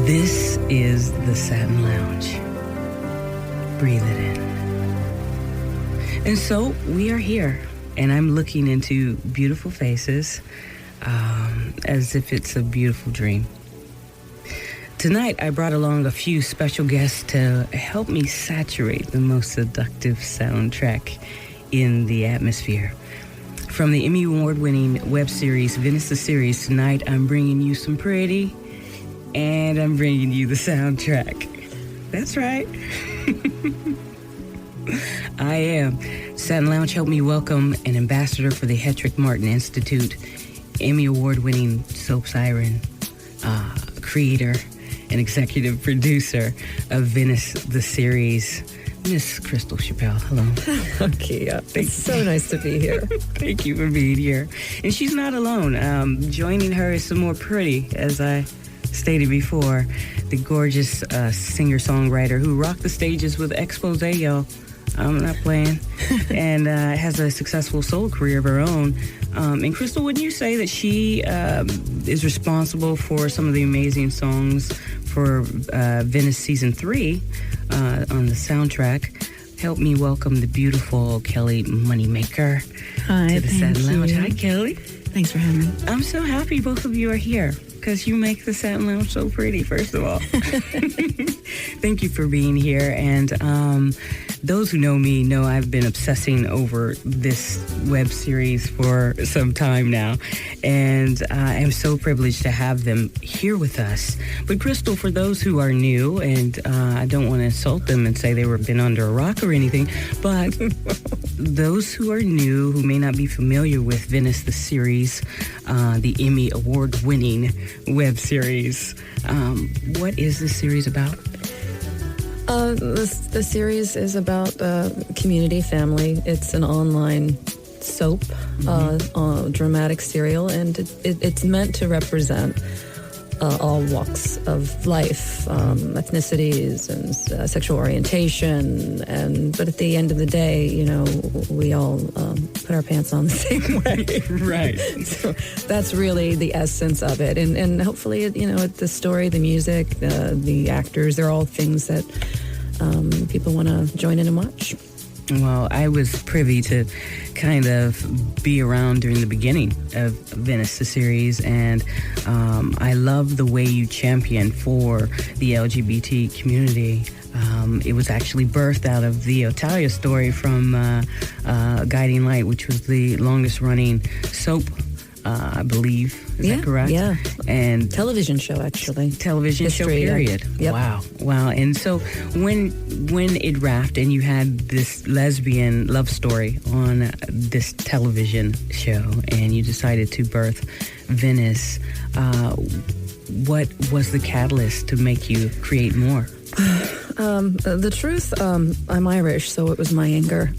This is the Satin Lounge. Breathe it in. And so we are here, and I'm looking into beautiful faces as if it's a beautiful dream. Tonight, I brought along a few special guests to help me saturate the most seductive soundtrack in the atmosphere. From the Emmy Award-winning web series, Venice the Series, tonight I'm bringing you some pretty, and I'm bringing you the soundtrack. That's right. I am. Satin Lounge helped me welcome an ambassador for the Hedrick Martin Institute, Emmy Award-winning soap siren, creator and executive producer of Venice the Series, Miss Crystalchappell. Hello. Okay, it's so nice to be here. Thank you for being here. And she's not alone. Joining her is some more pretty, as I stated before, the gorgeous singer-songwriter who rocked the stages with Expose, y'all. I'm not playing. And has a successful solo career of her own. And Crystal, wouldn't you say that she is responsible for some of the amazing songs for Venice Season 3 on the soundtrack? Help me welcome the beautiful Kelly Moneymaker to the Satin Lounge. Hi, Kelly. Thanks for having me. I'm so happy both of you are here, because you make the Satin Lounge so pretty, first of all. Thank you for being here. And those who know me know I've been obsessing over this web series for some time now. And I am so privileged to have them here with us. But Crystal, for those who are new, and I don't want to insult them and say they were been under a rock or anything, but those who are new, who may not be familiar with Venice the Series, the Emmy Award-winning web series, what is this series about? The series is about community, family. It's an online soap, dramatic serial, and it's meant to represent all walks of life, ethnicities and sexual orientation. But at the end of the day, you know, we all put our pants on the same way. Right. So that's really the essence of it. And hopefully, you know, the story, the music, the actors, they're all things that people want to join in and watch. Well, I was privy to kind of be around during the beginning of Venice the Series, and I love the way you champion for the LGBT community. It was actually birthed out of the Otalia story from Guiding Light, which was the longest running soap, I believe. Is that correct? Yeah. And television show, actually. Television History, show, period. Yep. Wow. And so when it wrapped and you had this lesbian love story on this television show and you decided to birth Venice, what was the catalyst to make you create more? The truth, I'm Irish, so it was my anger.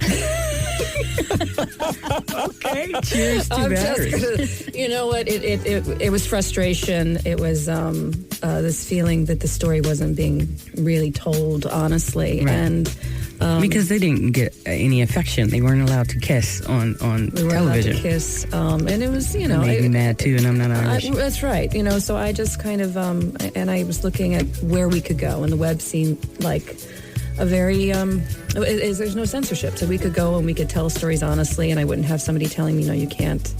Okay, cheers to that. You know what? It was frustration. It was this feeling that the story wasn't being really told honestly, right. And because they didn't get any affection, they weren't allowed to kiss on we weren't television. allowed to kiss, and it was, you know, it made me mad too, and I'm not Irish. That's right. You know, so I just kind of and I was looking at where we could go, and the web seemed like a very there's no censorship, so we could go and we could tell stories honestly, and I wouldn't have somebody telling me, no, you can't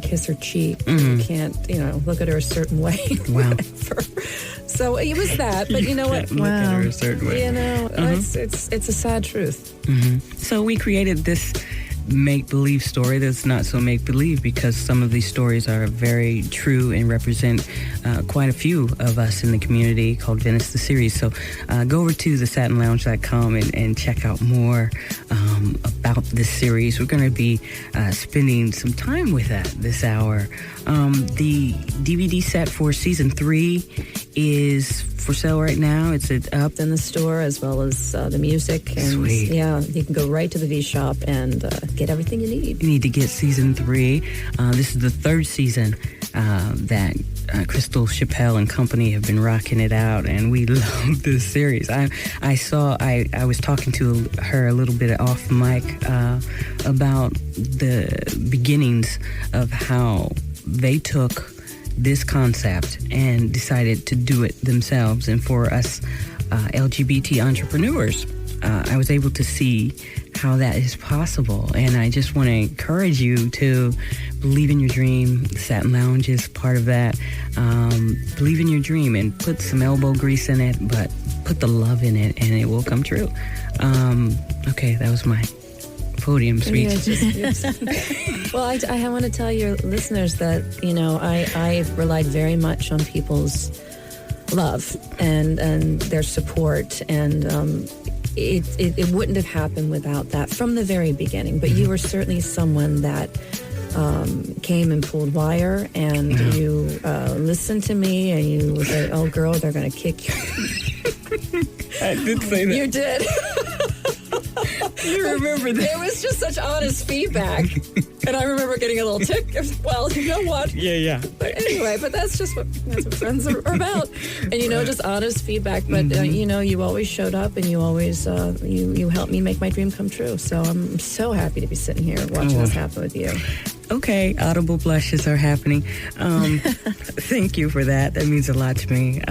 kiss her cheek, you can't, you know, look at her a certain way. Wow. So it was that, but you know what? Look at her a certain way. You know, it's a sad truth. So we created this make-believe story that's not so make-believe, because some of these stories are very true and represent quite a few of us in the community, called Venice the Series. So go over to TheSatinLounge.com and check out more about this series. We're going to be spending some time with that this hour. The DVD set for Season 3 is for sale right now. It's up in the store, as well as the music. And sweet. Yeah, you can go right to the V Shop and get everything you need. You need to get Season 3. This is the third season that Crystalchappell and company have been rocking it out, and we love this series. I was talking to her a little bit off mic about the beginnings of how they took this concept and decided to do it themselves. And for us LGBT entrepreneurs, I was able to see how that is possible. And I just want to encourage you to believe in your dream. The Satin Lounge is part of that. Believe in your dream and put some elbow grease in it, but put the love in it, and it will come true. Okay, that was my podium speech. Well, I want to tell your listeners that, I relied very much on people's love and their support, and it wouldn't have happened without that from the very beginning. But you were certainly someone that came and pulled wire, and you listened to me, and you said, "Oh, girl, they're going to kick you." I did say that. You did. You remember that? It was just such honest feedback. And I remember getting a little tick. Well, you know what? Yeah. But anyway, that's what friends are about. And, just honest feedback. But, you always showed up, and you always, you helped me make my dream come true. So I'm so happy to be sitting here watching this happen with you. Okay, audible blushes are happening. Thank you for that. That means a lot to me.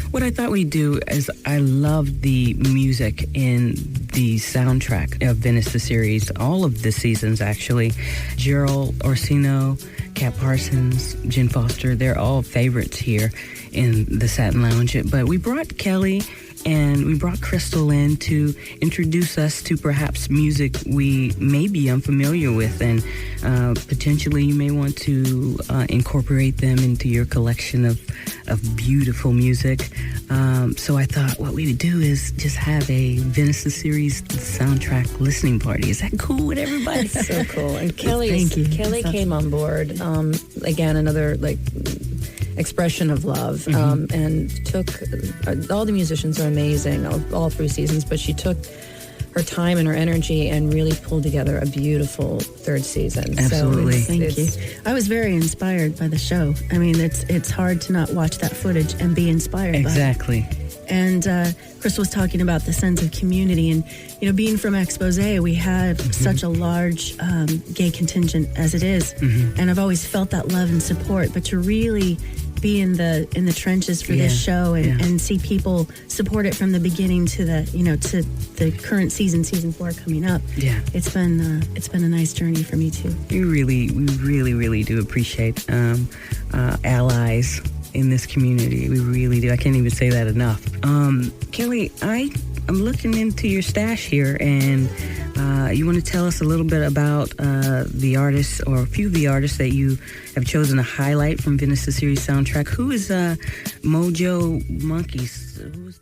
What I thought we'd do is, I love the music in the soundtrack of Venice the series, all of the seasons actually. Gerald Orsino, Kat Parsons, Jen Foster, they're all favorites here in the Satin Lounge. But we brought Kelly and we brought Crystal in to introduce us to perhaps music we may be unfamiliar with, and potentially you may want to incorporate them into your collection of beautiful music. So I thought what we would do is just have a Venice the series soundtrack listening party. Is that cool with everybody? So cool. And Kelly came on board. Again, another expression of love, and took all the musicians are amazing, all 3 seasons, but she took her time and her energy and really pulled together a beautiful 3rd season. Absolutely. So Thank you. I was very inspired by the show. I mean, it's hard to not watch that footage and be inspired Exactly. by it. And Chris was talking about the sense of community, and being from Expose, we had such a large gay contingent as it is, and I've always felt that love and support. But to really be in the trenches for this show and see people support it from the beginning to the to the current season 4 coming up. Yeah, it's been a nice journey for me too. We really do appreciate allies in this community. We really do. I can't even say that enough. Kelly, I'm looking into your stash here, and you want to tell us a little bit about the artists, or a few of the artists that you have chosen to highlight from Venice the series soundtrack. Who is Mojo Monkeys? Who's